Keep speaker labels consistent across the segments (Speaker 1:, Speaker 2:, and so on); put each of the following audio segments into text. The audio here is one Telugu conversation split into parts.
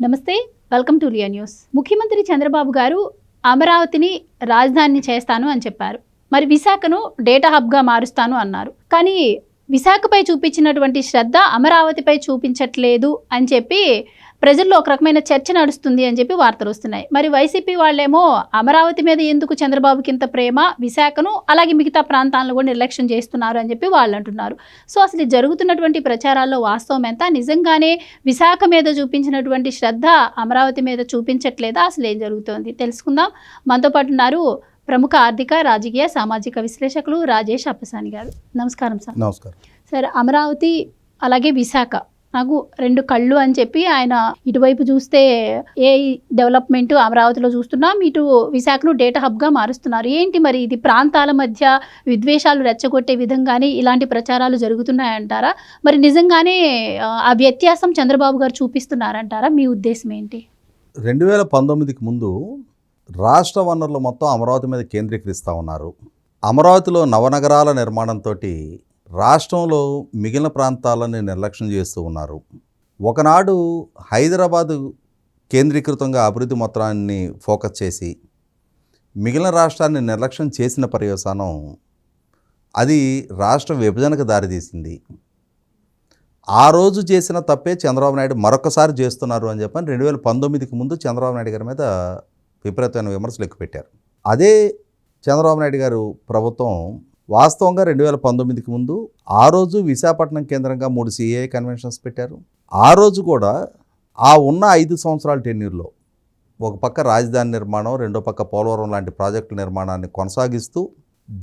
Speaker 1: నమస్తే, వెల్కమ్ టు లియా న్యూస్. ముఖ్యమంత్రి చంద్రబాబు గారు అమరావతిని రాజధానిని చేస్తాను అని చెప్పారు. మరి విశాఖను డేటా హబ్గా మారుస్తాను అన్నారు. కానీ విశాఖపై చూపించినటువంటి శ్రద్ధ అమరావతిపై చూపించట్లేదు అని చెప్పి ప్రజల్లో ఒక రకమైన చర్చ నడుస్తుంది అని చెప్పి వార్తలు వస్తున్నాయి. మరి వైసీపీ వాళ్ళేమో అమరావతి మీద ఎందుకు చంద్రబాబుకి ఇంత ప్రేమ, విశాఖను అలాగే మిగతా ప్రాంతాలను కూడా నిర్లక్ష్యం చేస్తున్నారు అని చెప్పి వాళ్ళు అంటున్నారు. సో అసలు జరుగుతున్నటువంటి ప్రచారాల్లో వాస్తవం ఎంత? నిజంగానే విశాఖ మీద చూపించినటువంటి శ్రద్ధ అమరావతి మీద చూపించట్లేదా? అసలు ఏం జరుగుతోంది తెలుసుకుందాం. మనతో పాటు ఉన్నారు ప్రముఖ ఆర్థిక, రాజకీయ, సామాజిక విశ్లేషకులు రాజేష్ అప్పసాని గారు. నమస్కారం సార్.
Speaker 2: నమస్కారం
Speaker 1: సార్, అమరావతి అలాగే విశాఖ నాకు రెండు కళ్ళు అని చెప్పి ఆయన ఇటువైపు చూస్తే ఏ డెవలప్మెంట్ అమరావతిలో చూస్తున్నాం, ఇటు విశాఖను డేటా హబ్గా మారుస్తున్నారు. ఏంటి మరి ఇది ప్రాంతాల మధ్య విద్వేషాలు రెచ్చగొట్టే విధంగానే ఇలాంటి ప్రచారాలు జరుగుతున్నాయంటారా? మరి నిజంగానే ఆ వ్యత్యాసం చంద్రబాబు గారు చూపిస్తున్నారంటారా? మీ ఉద్దేశం ఏంటి?
Speaker 2: 2019కి ముందు రాష్ట్ర వనరులు మొత్తం అమరావతి మీద కేంద్రీకరిస్తూ ఉన్నారు. అమరావతిలో నవనగరాల నిర్మాణంతో రాష్ట్రంలో మిగిలిన ప్రాంతాలని నిర్లక్ష్యం చేస్తూ ఉన్నారు. ఒకనాడు హైదరాబాదు కేంద్రీకృతంగా అభివృద్ధి మొత్తాన్ని ఫోకస్ చేసి మిగిలిన రాష్ట్రాన్ని నిర్లక్ష్యం చేసిన పర్యవసానం అది రాష్ట్ర విభజనకు దారితీసింది. ఆ రోజు చేసిన తప్పే చంద్రబాబు నాయుడు మరొకసారి చేస్తున్నారు అని చెప్పని 2019కి ముందు చంద్రబాబు నాయుడు గారి మీద విపరీతమైన విమర్శలు ఎక్కుపెట్టారు. అదే చంద్రబాబు నాయుడు గారు ప్రభుత్వం వాస్తవంగా 2019కి ముందు ఆ రోజు విశాఖపట్నం కేంద్రంగా 3 CAA కన్వెన్షన్స్ పెట్టారు. ఆ రోజు కూడా ఆ ఉన్న 5 సంవత్సరాల టెన్యూర్లో ఒక పక్క రాజధాని నిర్మాణం, రెండో పక్క పోలవరం లాంటి ప్రాజెక్టుల నిర్మాణాన్ని కొనసాగిస్తూ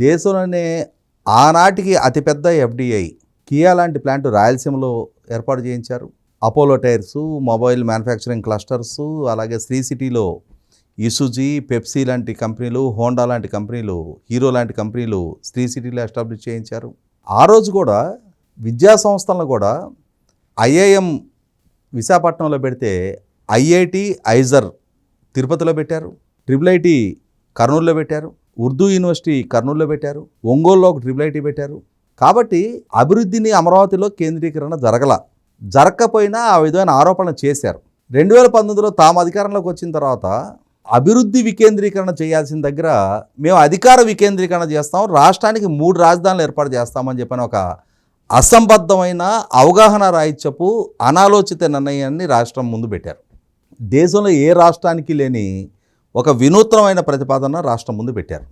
Speaker 2: దేశంలోనే ఆనాటికి అతిపెద్ద FDI కియా లాంటి ప్లాంట్ రాయలసీమలో ఏర్పాటు చేయించారు. అపోలో టైర్సు, మొబైల్ మ్యానుఫ్యాక్చరింగ్ క్లస్టర్సు, అలాగే శ్రీ సిటీలో ఇసుజీ, పెప్సీ లాంటి కంపెనీలు, హోండా లాంటి కంపెనీలు, హీరో లాంటి కంపెనీలు శ్రీ సిటీలో ఎస్టాబ్లిష్ చేయించారు. ఆ రోజు కూడా విద్యా సంస్థలను కూడా IIM విశాఖపట్నంలో పెడితే IIT ఐజర్ తిరుపతిలో పెట్టారు, IIIT కర్నూలులో పెట్టారు, ఉర్దూ యూనివర్సిటీ కర్నూలులో పెట్టారు, ఒంగోలులో ఒక IIIT పెట్టారు. కాబట్టి అభివృద్ధిని అమరావతిలో కేంద్రీకరణ జరగకపోయినా ఆ విధమైన ఆరోపణలు చేశారు. 2019లో తాము అధికారంలోకి వచ్చిన తర్వాత అభివృద్ధి వికేంద్రీకరణ చేయాల్సిన దగ్గర మేము అధికార వికేంద్రీకరణ చేస్తాం, రాష్ట్రానికి 3 రాజధానులు ఏర్పాటు చేస్తామని చెప్పని ఒక అసంబద్ధమైన అవగాహన రాహిత్యపు అనాలోచిత నిర్ణయాన్ని రాష్ట్రం ముందు పెట్టారు. దేశంలో ఏ రాష్ట్రానికి లేని ఒక వినూత్నమైన ప్రతిపాదన రాష్ట్రం ముందు పెట్టారు.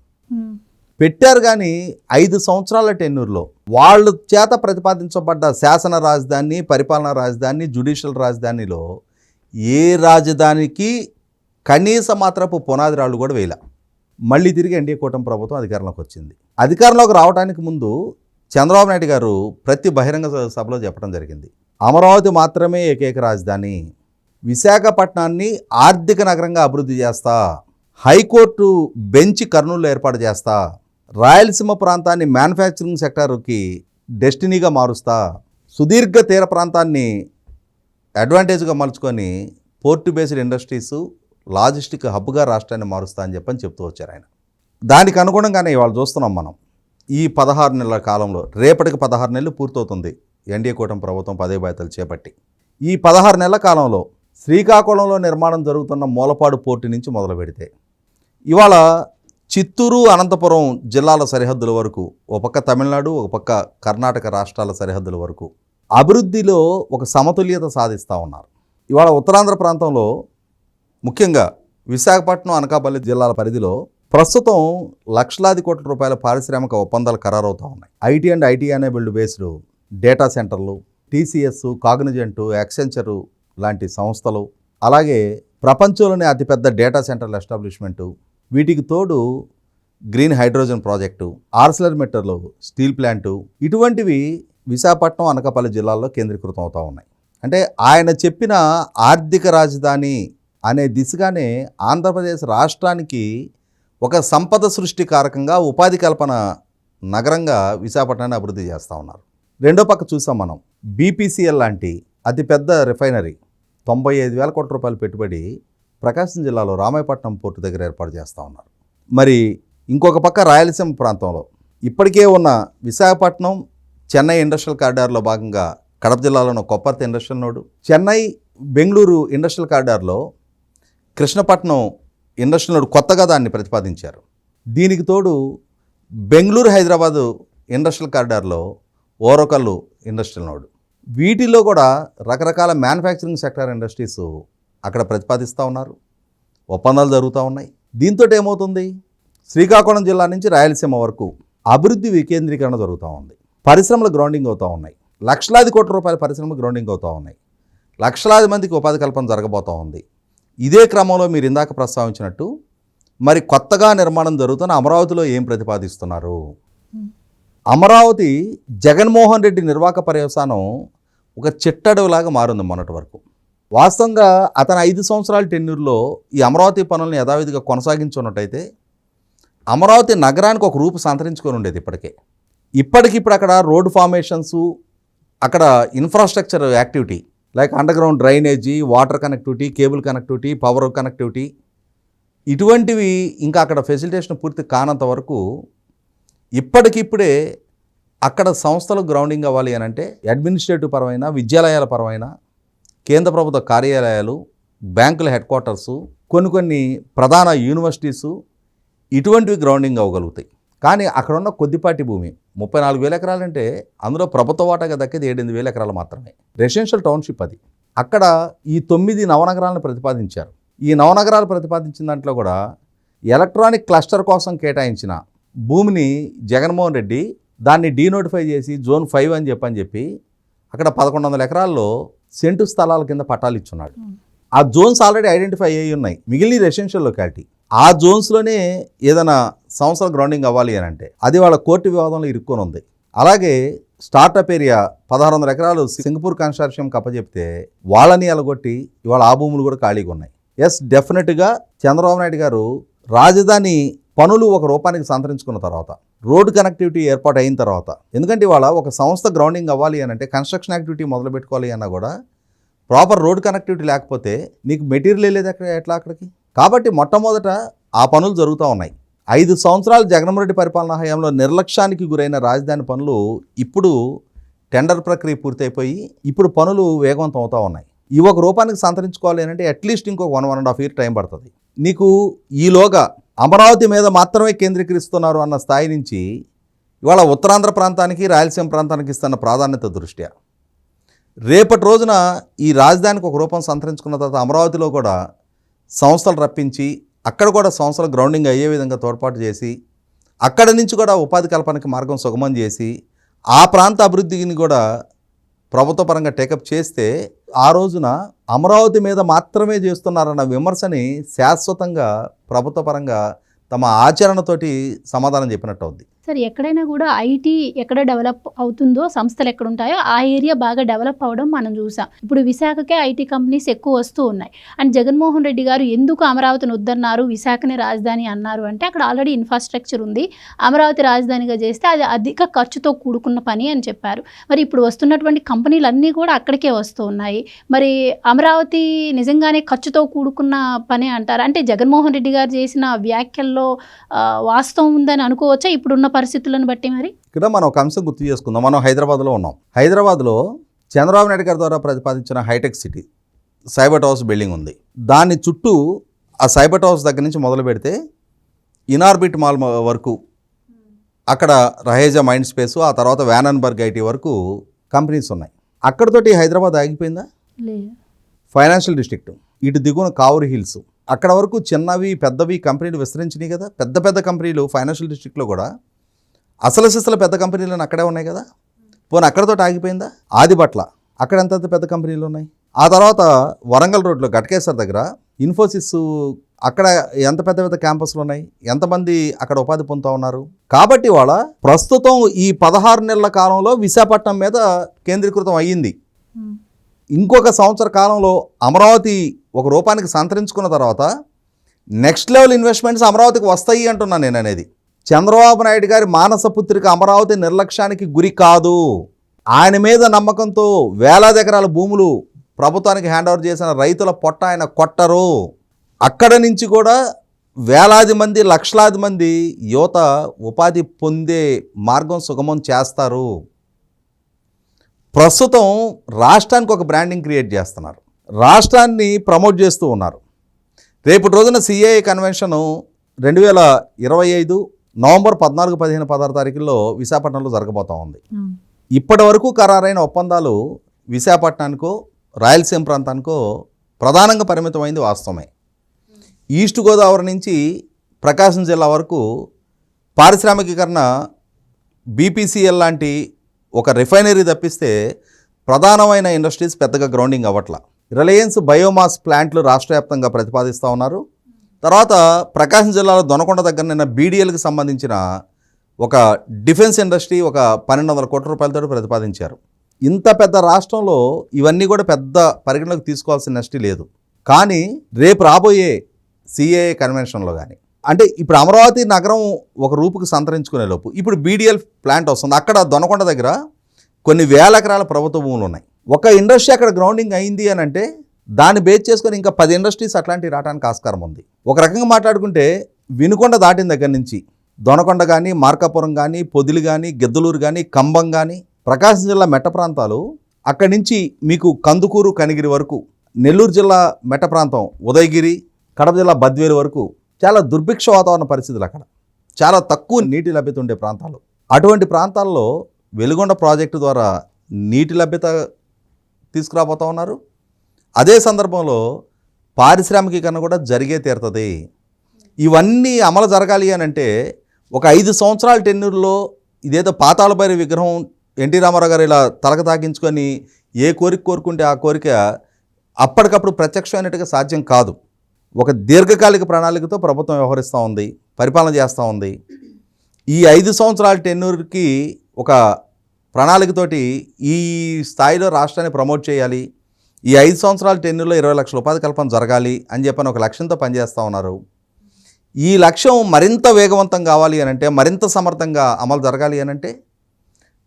Speaker 2: కానీ 5 సంవత్సరాల టెన్యూర్లో వాళ్ళ చేత ప్రతిపాదించబడ్డ శాసన రాజధాని, పరిపాలనా రాజధాని, జ్యుడిషియల్ రాజధానిలో ఏ రాజధానికి కనీస మాత్రపు పునాది రాళ్ళు కూడా వేయలే. మళ్ళీ తిరిగి ఎన్డీఏ కూటమి ప్రభుత్వం అధికారంలోకి వచ్చింది. అధికారంలోకి రావడానికి ముందు చంద్రబాబు నాయుడు గారు ప్రతి బహిరంగ సభలో చెప్పడం జరిగింది, అమరావతి మాత్రమే ఏకైక రాజధాని, విశాఖపట్నాన్ని ఆర్థిక నగరంగా అభివృద్ధి చేస్తా, హైకోర్టు బెంచ్ కర్నూలులో ఏర్పాటు చేస్తా, రాయలసీమ ప్రాంతాన్ని మ్యానుఫ్యాక్చరింగ్ సెక్టార్కి డెస్టినీగా మారుస్తా, సుదీర్ఘ తీర ప్రాంతాన్ని అడ్వాంటేజ్గా మలుచుకొని పోర్టు బేస్డ్ ఇండస్ట్రీసు, లాజిస్టిక్ హబ్గా రాష్ట్రాన్ని మారుస్తా అని చెప్తూ వచ్చారు ఆయన. దానికి అనుగుణంగానే ఇవాళ చూస్తున్నాం మనం. ఈ 16 నెలల కాలంలో, రేపటికి 16 నెలలు పూర్తవుతుంది ఎన్డీఏ కూటమి ప్రభుత్వం పదవి బాధ్యతలు చేపట్టి. ఈ 16 నెలల కాలంలో శ్రీకాకుళంలో నిర్మాణం జరుగుతున్న మూలపాడు పోర్టు నుంచి మొదలు పెడితే ఇవాళ చిత్తూరు, అనంతపురం జిల్లాల సరిహద్దుల వరకు, ఒక పక్క తమిళనాడు, ఒక పక్క కర్ణాటక రాష్ట్రాల సరిహద్దుల వరకు అభివృద్ధిలో ఒక సమతుల్యత సాధిస్తూ ఉన్నారు. ఇవాళ ఉత్తరాంధ్ర ప్రాంతంలో ముఖ్యంగా విశాఖపట్నం, అనకాపల్లి జిల్లాల పరిధిలో ప్రస్తుతం లక్షలాది కోట్ల రూపాయల పారిశ్రామిక ఒప్పందాలు ఖరారవుతూ ఉన్నాయి. IT and IT enabled based data సెంటర్లు, TCS, కాగ్నిజెంట్, యాక్సెంచర్ లాంటి సంస్థలు, అలాగే ప్రపంచంలోనే అతిపెద్ద డేటా సెంటర్ల ఎస్టాబ్లిష్మెంటు, వీటికి తోడు గ్రీన్ హైడ్రోజన్ ప్రాజెక్టు, ఆర్సిలర్మిట్టర్లో స్టీల్ ప్లాంటు, ఇటువంటివి విశాఖపట్నం, అనకాపల్లి జిల్లాల్లో కేంద్రీకృతం అవుతూ ఉన్నాయి. అంటే ఆయన చెప్పిన ఆర్థిక రాజధాని అనే దిశగానే ఆంధ్రప్రదేశ్ రాష్ట్రానికి ఒక సంపద సృష్టి కారకంగా, ఉపాధి కల్పన నగరంగా విశాఖపట్నాన్ని అభివృద్ధి చేస్తూ ఉన్నారు. రెండో పక్క చూసాం మనం, BPCL లాంటి అతిపెద్ద రిఫైనరీ 95,000 కోట్ల రూపాయలు పెట్టుబడి ప్రకాశం జిల్లాలో రామాయపట్నం పోర్టు దగ్గర ఏర్పాటు చేస్తూ ఉన్నారు. మరి ఇంకొక పక్క రాయలసీమ ప్రాంతంలో ఇప్పటికే ఉన్న విశాఖపట్నం చెన్నై ఇండస్ట్రియల్ కారిడార్లో భాగంగా కడప జిల్లాలోని Kopparthi industrial node, Chennai Bengaluru industrial కారిడార్లో కృష్ణపట్నం ఇండస్ట్రియల్ నోడ్ కొత్తగా దాన్ని ప్రతిపాదించారు. దీనికి తోడు బెంగళూరు హైదరాబాదు ఇండస్ట్రియల్ కారిడార్లో ఓరకల్లు ఇండస్ట్రియల్ నోడ్, వీటిల్లో కూడా రకరకాల మ్యానుఫ్యాక్చరింగ్ సెక్టార్ ఇండస్ట్రీస్ అక్కడ ప్రతిపాదిస్తూ ఉన్నారు. ఒప్పందాలు జరుగుతూ ఉన్నాయి. దీంతో ఏమవుతుంది, శ్రీకాకుళం జిల్లా నుంచి రాయలసీమ వరకు అభివృద్ధి వికేంద్రీకరణ జరుగుతూ ఉంది. పరిశ్రమలు గ్రౌండింగ్ అవుతూ ఉన్నాయి. లక్షలాది కోట్ల రూపాయల పరిశ్రమలు గ్రౌండింగ్ అవుతూ ఉన్నాయి. లక్షలాది మందికి ఉపాధి కల్పన జరగబోతూ ఉంది. ఇదే క్రమంలో మీరు ఇందాక ప్రస్తావించినట్టు మరి కొత్తగా నిర్మాణం జరుగుతున్న అమరావతిలో ఏం ప్రతిపాదిస్తున్నారు? అమరావతి జగన్మోహన్ రెడ్డి నిర్వాహక పర్యవసానం ఒక చిట్టడవులాగా మారింది మొన్నటి వరకు. వాస్తవంగా అతను 5 సంవత్సరాల టెన్యూర్లో ఈ అమరావతి పనులను యథావిధిగా కొనసాగించున్నట్టయితే అమరావతి నగరానికి ఒక రూపు సంతరించుకొని ఉండేది. ఇప్పటికిప్పుడు అక్కడ రోడ్ ఫార్మేషన్స్, అక్కడ infrastructure activity like under ground drainage, water connectivity, cable connectivity, power connectivity, ఇటువంటివి ఇంకా అక్కడ ఫెసిలిటేషన్ పూర్తి కానంత వరకు ఇప్పటికిప్పుడే అక్కడ సంస్థలు గ్రౌండింగ్ అవ్వాలి అని అంటే అడ్మినిస్ట్రేటివ్ పరమైన, విద్యాలయాల పరమైన, కేంద్ర ప్రభుత్వ కార్యాలయాలు, బ్యాంకుల హెడ్ క్వార్టర్సు, కొన్ని ప్రధాన యూనివర్సిటీసు ఇటువంటివి గ్రౌండింగ్ అవ్వగలుగుతాయి. కానీ అక్కడ ఉన్న కొద్దిపాటి భూమి 34,000 ఎకరాలంటే అందులో ప్రభుత్వ వాటాగా దక్కేది 7,000 ఎకరాలు మాత్రమే. రెసిడెన్షియల్ టౌన్షిప్ అది. అక్కడ ఈ 9 నవనగరాలను ప్రతిపాదించారు. ఈ నవనగరాలు ప్రతిపాదించిన దాంట్లో కూడా ఎలక్ట్రానిక్ క్లస్టర్ కోసం కేటాయించిన భూమిని జగన్మోహన్ రెడ్డి దాన్ని డీనోటిఫై చేసి జోన్ 5 అని చెప్పి అక్కడ 1,100 ఎకరాల్లో సెంటు స్థలాల కింద పట్టాలు ఇచ్చున్నాడు. ఆ జోన్స్ ఆల్రెడీ ఐడెంటిఫై అయ్యి ఉన్నాయి, మిగిలిన రెసిడెన్షియల్ లొకాలిటీ. ఆ జోన్స్లోనే ఏదైనా సంస్థల గ్రౌండింగ్ అవ్వాలి అని అంటే అది వాళ్ళ కోర్టు వివాదంలో ఇరుక్కొని ఉంది. అలాగే స్టార్టప్ ఏరియా 1,600 ఎకరాలు సింగపూర్ కన్సార్షియం కప్పచెప్తే వాళ్ళని ఎలగొట్టి ఇవాళ ఆ భూములు కూడా ఖాళీగా ఉన్నాయి. ఎస్, డెఫినెట్గా చంద్రబాబు నాయుడు గారు రాజధాని పనులు ఒక రూపానికి సంతరించుకున్న తర్వాత, రోడ్ కనెక్టివిటీ ఏర్పాటు అయిన తర్వాత, ఎందుకంటే ఇవాళ ఒక సంస్థ గ్రౌండింగ్ అవ్వాలి అని అంటే కన్స్ట్రక్షన్ యాక్టివిటీ మొదలు పెట్టుకోవాలి అన్నా కూడా ప్రాపర్ రోడ్ కనెక్టివిటీ లేకపోతే నీకు మెటీరియల్ వెళ్ళేది ఎట్లా అక్కడికి. కాబట్టి మొట్టమొదట ఆ పనులు జరుగుతూ ఉన్నాయి. 5 సంవత్సరాలు జగన్మోహన్ రెడ్డి పరిపాలనా హయాంలో నిర్లక్ష్యానికి గురైన రాజధాని పనులు ఇప్పుడు టెండర్ ప్రక్రియ పూర్తయిపోయి ఇప్పుడు పనులు వేగవంతం అవుతూ ఉన్నాయి. ఈ ఒక రూపానికి సంతరించుకోవాలి అంటే అట్లీస్ట్ ఇంకొక 1.5 year టైం పడుతుంది. నీకు ఈలోగా అమరావతి మీద మాత్రమే కేంద్రీకరిస్తున్నారు అన్న స్థాయి నుంచి ఇవాళ ఉత్తరాంధ్ర ప్రాంతానికి, రాయలసీమ ప్రాంతానికి ఇస్తున్న ప్రాధాన్యత దృష్ట్యా రేపటి రోజున ఈ రాజధానికి ఒక రూపం సంతరించుకున్న తర్వాత అమరావతిలో కూడా సంస్థలు రప్పించి అక్కడ కూడా సంస్థలు గ్రౌండింగ్ అయ్యే విధంగా తోడ్పాటు చేసి అక్కడ నుంచి కూడా ఉపాధి కల్పనకి మార్గం సుగమం చేసి ఆ ప్రాంత అభివృద్ధిని కూడా ప్రభుత్వ పరంగా టేకప్ చేస్తే ఆ రోజున అమరావతి మీద మాత్రమే చేస్తున్నారన్న విమర్శని శాశ్వతంగా ప్రభుత్వ పరంగా తమ ఆచరణతోటి సమాధానం చెప్పినట్టు అవుద్ది.
Speaker 1: సార్, ఎక్కడైనా కూడా ఐటీ ఎక్కడ డెవలప్ అవుతుందో, సంస్థలు ఎక్కడ ఉంటాయో ఆ ఏరియా బాగా డెవలప్ అవ్వడం మనం చూసాం. ఇప్పుడు విశాఖకే ఐటీ కంపెనీస్ ఎక్కువ వస్తూ ఉన్నాయి. అండ్ జగన్మోహన్ రెడ్డి గారు ఎందుకు అమరావతిని వద్దన్నారు, విశాఖనే రాజధాని అన్నారు అంటే అక్కడ ఆల్రెడీ ఇన్ఫ్రాస్ట్రక్చర్ ఉంది, అమరావతి రాజధానిగా చేస్తే అది అధిక ఖర్చుతో కూడుకున్న పని అని చెప్పారు. మరి ఇప్పుడు వస్తున్నటువంటి కంపెనీలన్నీ కూడా అక్కడికే వస్తూ ఉన్నాయి. మరి అమరావతి నిజంగానే ఖర్చుతో కూడుకున్న పని అంటారు అంటే జగన్మోహన్ రెడ్డి గారు చేసిన వ్యాఖ్యల్లో వాస్తవం ఉందని అనుకోవచ్చా ఇప్పుడున్న పరిస్థితులను బట్టి? మరి
Speaker 2: ఇక్కడ మనం ఒక అంశం గుర్తు చేసుకుందాం. మనం హైదరాబాద్లో ఉన్నాం. హైదరాబాద్లో చంద్రబాబు నాయుడు గారి ద్వారా ప్రతిపాదించిన హైటెక్ సిటీ సైబర్ టవర్స్ బిల్డింగ్ ఉంది. దాని చుట్టూ ఆ సైబర్ టవర్స్ దగ్గర నుంచి మొదలు పెడితే ఇనార్బిట్ మాల్ వరకు, అక్కడ రహేజా మైండ్ స్పేస్, ఆ తర్వాత వ్యానన్బర్గ్ ఐటీ వరకు కంపెనీస్ ఉన్నాయి. అక్కడతోటి హైదరాబాద్ ఆగిపోయిందా? ఫైనాన్షియల్ డిస్ట్రిక్ట్, ఇటు దిగువన కావూరి హిల్స్, అక్కడ వరకు చిన్నవి పెద్దవి కంపెనీలు విస్తరించినాయి కదా. పెద్ద పెద్ద కంపెనీలు ఫైనాన్షియల్ డిస్ట్రిక్ట్లో కూడా అసలు పెద్ద కంపెనీలు అక్కడే ఉన్నాయి కదా. పోనీ అక్కడతో ఆగిపోయిందా? ఆదిబట్ల, అక్కడ ఎంత పెద్ద కంపెనీలు ఉన్నాయి. ఆ తర్వాత వరంగల్ రోడ్లో గట్కేసర్ దగ్గర ఇన్ఫోసిస్, అక్కడ ఎంత పెద్ద పెద్ద క్యాంపస్లు ఉన్నాయి, ఎంతమంది అక్కడ ఉపాధి పొందుతూ ఉన్నారు. కాబట్టి వాళ్ళ ప్రస్తుతం ఈ 16 నెలల కాలంలో విశాఖపట్నం మీద కేంద్రీకృతం అయ్యింది. ఇంకొక సంవత్సర కాలంలో అమరావతి ఒక రూపానికి సంతరించుకున్న తర్వాత నెక్స్ట్ లెవెల్ ఇన్వెస్ట్మెంట్స్ అమరావతికి వస్తాయి అంటున్నాను నేను. అనేది చంద్రబాబు నాయుడు గారి మానసపుత్రిక అమరావతి నిర్లక్ష్యానికి గురి కాదు. ఆయన మీద నమ్మకంతో వేలాది ఎకరాల భూములు ప్రభుత్వానికి హ్యాండ్ ఓవర్ చేసిన రైతుల పొట్ట ఆయన కొట్టరు. అక్కడ నుంచి కూడా వేలాది మంది, లక్షలాది మంది యువత ఉపాధి పొందే మార్గం సుగమం చేస్తారు. ప్రస్తుతం రాష్ట్రానికి ఒక బ్రాండింగ్ క్రియేట్ చేస్తున్నారు. రాష్ట్రాన్ని ప్రమోట్ చేస్తూ ఉన్నారు. రేపటి రోజున సిఏఏ కన్వెన్షను 2025 నవంబర్ 14, 15, 16 తారీఖుల్లో విశాఖపట్నంలో జరగబోతూ ఉంది. ఇప్పటి వరకు ఖరారైన ఒప్పందాలు విశాఖపట్నానికో రాయలసీమ ప్రాంతానికో ప్రధానంగా పరిమితమైంది వాస్తవమే. ఈస్ట్ గోదావరి నుంచి ప్రకాశం జిల్లా వరకు పారిశ్రామికీకరణ బీపీసీఎల్ లాంటి ఒక రిఫైనరీ తప్పిస్తే ప్రధానమైన ఇండస్ట్రీస్ పెద్దగా గ్రౌండింగ్ అవ్వట్ల. రిలయన్స్ బయోమాస్ ప్లాంట్లు రాష్ట్ర వ్యాప్తంగా ప్రతిపాదిస్తూ ఉన్నారు. తర్వాత ప్రకాశం జిల్లాలో దొనకొండ దగ్గర నిన్న బీడీఎల్కి సంబంధించిన ఒక డిఫెన్స్ ఇండస్ట్రీ ఒక 1200 కోట్ల రూపాయలతో ప్రతిపాదించారు. ఇంత పెద్ద రాష్ట్రంలో ఇవన్నీ కూడా పెద్ద పరిగణలోకి తీసుకోవాల్సిన నష్టి లేదు. కానీ రేపు రాబోయే సిఏఏ కన్వెన్షన్లో కానీ అంటే ఇప్పుడు అమరావతి నగరం ఒక రూపుకి సంతరించుకునే లోపు ఇప్పుడు బీడీఎల్ ప్లాంట్ వస్తుంది. అక్కడ దొనకొండ దగ్గర కొన్ని వేల ఎకరాల ప్రభుత్వ భూములు ఉన్నాయి. ఒక ఇండస్ట్రీ అక్కడ గ్రౌండింగ్ అయింది అని అంటే దాన్ని బేస్ చేసుకొని ఇంకా 10 ఇండస్ట్రీస్ అట్లాంటివి రావడానికి ఆస్కారం ఉంది. ఒక రకంగా మాట్లాడుకుంటే వినుకొండ దాటిన దగ్గర నుంచి దొనకొండ కానీ, మార్కాపురం కానీ, పొదిలి కానీ, గిద్దలూరు కానీ, కంబం కానీ, ప్రకాశం జిల్లా మెట్ట ప్రాంతాలు, అక్కడి నుంచి మీకు కందుకూరు, కనిగిరి వరకు, నెల్లూరు జిల్లా మెట్ట ప్రాంతం ఉదయగిరి, కడప జిల్లా బద్వేలు వరకు చాలా దుర్భిక్ష వాతావరణ పరిస్థితులు, అక్కడ చాలా తక్కువ నీటి లభ్యత ఉండే ప్రాంతాలు. అటువంటి ప్రాంతాల్లో వెలుగొండ ప్రాజెక్టు ద్వారా నీటి లభ్యత తీసుకురాబోతూ ఉన్నారు. అదే సందర్భంలో పారిశ్రామికీకరణ కూడా జరిగే తీరుతుంది. ఇవన్నీ అమలు జరగాలి అని అంటే ఒక 5 సంవత్సరాల టెన్యూర్లో ఇదేదో పాతాళ భైరవి విగ్రహం ఎన్టీ రామారావు గారు ఇలా తలక తాకించుకొని ఏ కోరిక కోరుకుంటే ఆ కోరిక అప్పటికప్పుడు ప్రత్యక్షమైనట్టుగా సాధ్యం కాదు. ఒక దీర్ఘకాలిక ప్రణాళికతో ప్రభుత్వం వ్యవహరిస్తూ ఉంది, పరిపాలన చేస్తూ ఉంది. ఈ 5 సంవత్సరాల టెన్యూర్కి ఒక ప్రణాళికతోటి ఈ స్థాయిలో రాష్ట్రాన్ని ప్రమోట్ చేయాలి, ఈ 5 సంవత్సరాల టెన్యూర్లో 20 లక్షల ఉపాధి కల్పన జరగాలి అని చెప్పని ఒక లక్ష్యంతో పనిచేస్తూ ఉన్నారు. ఈ లక్ష్యం మరింత వేగవంతం కావాలి అని అంటే, మరింత సమర్థంగా అమలు జరగాలి అని అంటే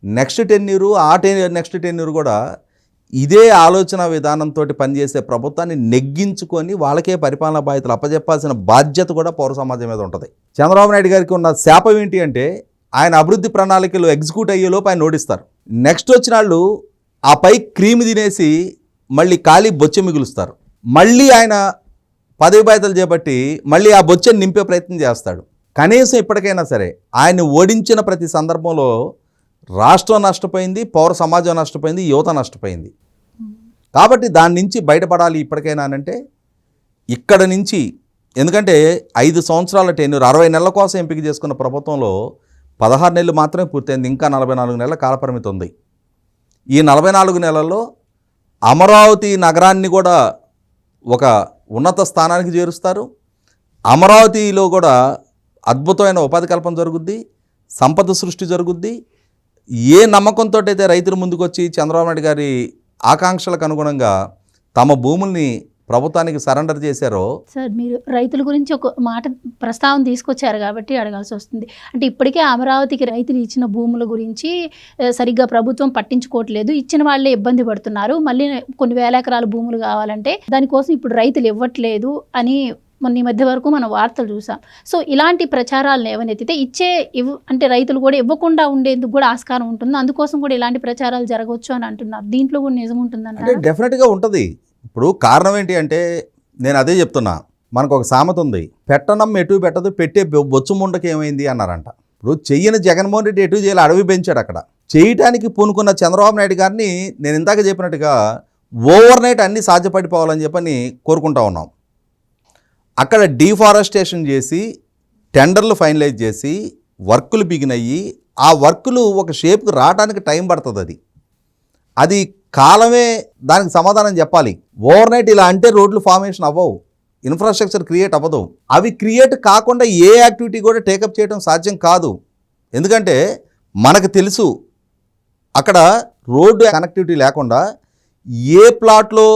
Speaker 2: నెక్స్ట్ టెన్యూరు నెక్స్ట్ టెన్యూరు కూడా ఇదే ఆలోచన విధానంతో పనిచేసే ప్రభుత్వాన్ని నెగ్గించుకొని వాళ్ళకే పరిపాలనా బాధ్యతలు అప్పచెప్పాల్సిన బాధ్యత కూడా పౌర సమాజం మీద ఉంటుంది. చంద్రబాబు నాయుడు గారికి ఉన్న శాపం ఏంటి అంటే ఆయన అభివృద్ధి ప్రణాళికలు ఎగ్జిక్యూట్ అయ్యేలోపు ఆయన ఓడిస్తారు. నెక్స్ట్ వచ్చిన వాళ్ళు ఆ పై క్రీమ్ తినేసి మళ్ళీ ఖాళీ బొచ్చె మిగులుస్తారు. మళ్ళీ ఆయన పదవి బాధ్యతలు చేపట్టి మళ్ళీ ఆ బొచ్చెని నింపే ప్రయత్నం చేస్తాడు. కనీసం ఇప్పటికైనా సరే ఆయన్ని ఓడించిన ప్రతి సందర్భంలో రాష్ట్రం నష్టపోయింది, పౌర సమాజం నష్టపోయింది, యువత నష్టపోయింది. కాబట్టి దాని నుంచి బయటపడాలి ఇప్పటికైనా అంటే ఇక్కడ నుంచి. ఎందుకంటే 5 సంవత్సరాల టెన్యూర్ 60 నెలల కోసం ఎంపిక చేసుకున్న ప్రభుత్వంలో 16 నెలలు మాత్రమే పూర్తయింది. ఇంకా 44 నెలల కాలపరిమితి ఉంది. ఈ 44 నెలల్లో అమరావతి నగరాన్ని కూడా ఒక ఉన్నత స్థానానికి చేరుస్తారు. అమరావతిలో కూడా అద్భుతమైన ఉపాధి కల్పన జరుగుద్ది, సంపద సృష్టి జరుగుద్ది. ఏ నమ్మకంతో అయితే రైతులు ముందుకొచ్చి చంద్రబాబు నాయుడు గారి ఆకాంక్షలకు అనుగుణంగా తమ భూముల్ని ప్రభుత్వానికి సరెండర్ చేశారో.
Speaker 1: సార్, మీరు రైతుల గురించి ఒక మాట ప్రస్తావన తీసుకొచ్చారు కాబట్టి అడగాల్సి వస్తుంది. అంటే ఇప్పటికే అమరావతికి రైతులు ఇచ్చిన భూముల గురించి సరిగ్గా ప్రభుత్వం పట్టించుకోవట్లేదు, ఇచ్చిన వాళ్ళే ఇబ్బంది పడుతున్నారు, మళ్ళీ కొన్ని వేల ఎకరాల భూములు కావాలంటే దానికోసం ఇప్పుడు రైతులు ఇవ్వట్లేదు అని మొన్న ఈ మధ్య వరకు మనం వార్తలు చూసాం. సో ఇలాంటి ప్రచారాలను ఏవనెత్తితే అంటే రైతులు కూడా ఇవ్వకుండా ఉండేందుకు కూడా ఆస్కారం ఉంటుంది, అందుకోసం కూడా ఇలాంటి ప్రచారాలు జరగవచ్చు అని అంటున్నారు. దీంట్లో కూడా నిజం ఉంటుందంటే
Speaker 2: డెఫినెట్గా ఉంటుంది. ఇప్పుడు కారణం ఏంటి అంటే నేను అదే చెప్తున్నా. మనకు ఒక సామెత ఉంది, పెట్టనమ్మ ఎటు పెట్టదు, పెట్టే బొచ్చు ముండకి ఏమైంది అన్నారంట. ఇప్పుడు చెయ్యని జగన్మోహన్ రెడ్డి ఎటు చేయాలి, అడవి పెంచాడు. అక్కడ చేయటానికి పూనుకున్న చంద్రబాబు నాయుడు గారిని నేను ఇందాక చెప్పినట్టుగా ఓవర్ నైట్ అన్నీ సాధ్యపడిపోవాలని చెప్పని కోరుకుంటా ఉన్నాం. అక్కడ డీఫారెస్టేషన్ చేసి టెండర్లు ఫైనలైజ్ చేసి వర్కులు బిగినయ్యి ఆ వర్కులు ఒక షేప్కి రావడానికి టైం పడుతుంది. అది కాలమే దానికి సమాధానం చెప్పాలి. ఓవర్ నైట్ ఇలా అంటే రోడ్లు ఫార్మేషన్ అవ్వవు, ఇన్ఫ్రాస్ట్రక్చర్ క్రియేట్ అవ్వదు. అవి క్రియేట్ కాకుండా ఏ యాక్టివిటీ కూడా టేకప్ చేయడం సాధ్యం కాదు. ఎందుకంటే మనకు తెలుసు అక్కడ రోడ్డు కనెక్టివిటీ లేకుండా ఏ ప్లాట్లో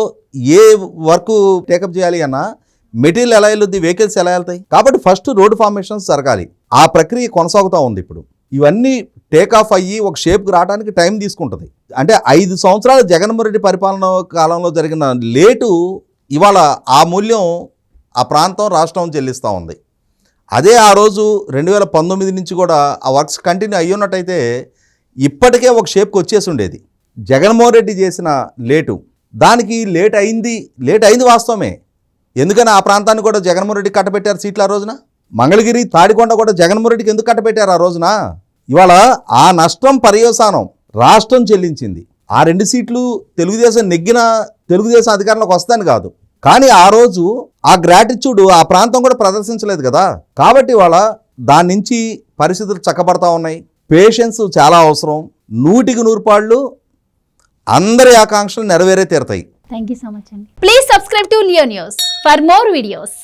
Speaker 2: ఏ వర్క్ టేకప్ చేయాలి అన్నా మెటీరియల్ ఎలా వెళ్తుంది, వెహికల్స్ ఎలా వెళ్తాయి. కాబట్టి ఫస్ట్ రోడ్డు ఫార్మేషన్స్ జరగాలి. ఆ ప్రక్రియ కొనసాగుతూ ఉంది. ఇప్పుడు ఇవన్నీ టేక్ ఆఫ్ అయ్యి ఒక షేప్కి రావడానికి టైం తీసుకుంటుంది. అంటే 5 సంవత్సరాల జగన్మోహన్ రెడ్డి పరిపాలన కాలంలో జరిగిన లేటు ఇవాళ ఆ మూల్యం ఆ ప్రాంతం రాష్ట్రం చెల్లిస్తూ ఉంది. అదే ఆ రోజు 2019 నుంచి కూడా ఆ వర్క్స్ కంటిన్యూ అయ్యున్నట్టయితే ఇప్పటికే ఒక షేప్కి వచ్చేసి ఉండేది. జగన్మోహన్ రెడ్డి చేసిన లేటు దానికి లేట్ అయింది వాస్తవమే. ఎందుకని ఆ ప్రాంతాన్ని కూడా జగన్మోహన్ రెడ్డి కట్టబెట్టారు సీట్లు ఆ రోజున. మంగళగిరి తాడికొండ కూడా జగన్మోహన్ రెడ్డికి ఎందుకు కట్టబెట్టారు ఆ రోజున? ఇవాళ ఆ నష్టం పర్యవసానం రాష్ట్రం చెల్లించింది. ఆ 2 సీట్లు తెలుగుదేశం నెగ్గిన తెలుగుదేశం అధికారంలోకి వస్తాను కాదు, కానీ ఆ రోజు ఆ గ్రాటిట్యూడ్ ఆ ప్రాంతం కూడా ప్రదర్శించలేదు కదా. కాబట్టి ఇవాళ దాని నుంచి పరిస్థితులు చక్కబడతా ఉన్నాయి. పేషెన్స్ చాలా అవసరం. 100కి 100 పాళ్ళు అందరి ఆకాంక్షలు నెరవేరే తీరతాయి.
Speaker 1: థ్యాంక్ యూ సో మచ్ అండి. Please subscribe to Leo news for more videos.